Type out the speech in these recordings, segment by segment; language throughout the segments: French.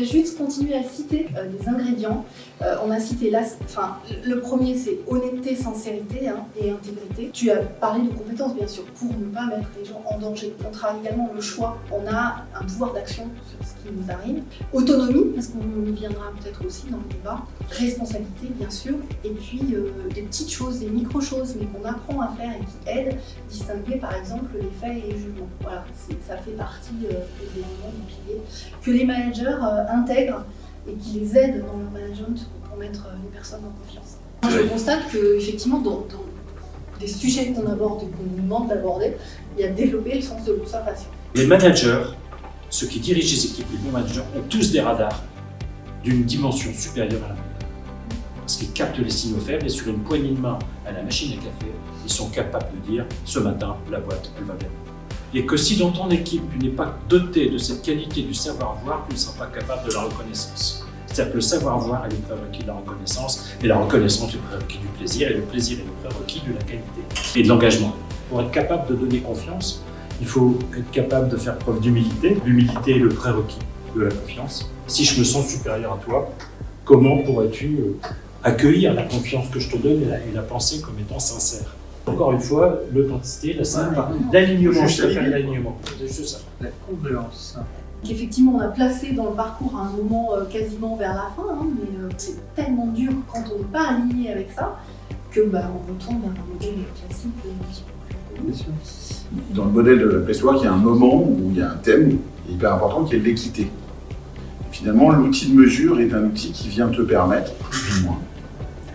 vais juste continuer à citer des ingrédients. On a cité là, le premier c'est honnêteté, sincérité et intégrité. Tu as parlé de compétences bien sûr pour ne pas mettre les gens en danger. On travaille également le choix. On a un pouvoir d'action sur ce qui nous arrive. Autonomie, parce qu'on y viendra peut-être aussi dans le débat. Responsabilité bien sûr. Et puis des petites choses, des micro-choses, mais qu'on apprend à faire et qui aident à distinguer par exemple les faits et les jugements. Voilà, ça fait partie des éléments du pilier que les managers intègrent et qui les aident dans leur management pour mettre une personne en confiance. Moi, je constate qu'effectivement, dans des sujets qu'on aborde et qu'on nous demande d'aborder, il y a développé le sens de l'observation. Les managers, ceux qui dirigent les équipes, les bons managers, ont tous des radars d'une dimension supérieure à la nôtre. Parce qu'ils captent les signaux faibles et sur une poignée de main à la machine à café, ils sont capables de dire « ce matin, la boîte, elle va bien ». Et que si dans ton équipe, tu n'es pas doté de cette qualité du savoir-voir, tu ne seras pas capable de la reconnaissance. C'est-à-dire que le savoir-voir est le prérequis de la reconnaissance, et la reconnaissance est le prérequis du plaisir, et le plaisir est le prérequis de la qualité et de l'engagement. Pour être capable de donner confiance, il faut être capable de faire preuve d'humilité. L'humilité est le prérequis de la confiance. Si je me sens supérieur à toi, comment pourrais-tu accueillir la confiance que je te donne et la penser comme étant sincère? Encore une fois, l'authenticité, l'alignement, je préfère l'alignement. C'est juste ça. La congruence. Qu'effectivement, on a placé dans le parcours à un moment quasiment vers la fin, mais c'est tellement dur quand on n'est pas aligné avec ça que on retourne vers un modèle classique. Bien sûr. Dans le modèle de Placework, il y a un moment où il y a un thème hyper important qui est l'équité. Finalement, l'outil de mesure est un outil qui vient te permettre, plus ou moins,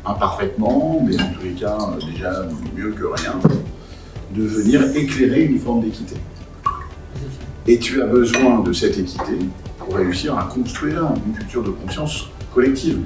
imparfaitement, mais en tous les cas déjà mieux que rien, de venir éclairer une forme d'équité. Et tu as besoin de cette équité pour réussir à construire une culture de confiance collective.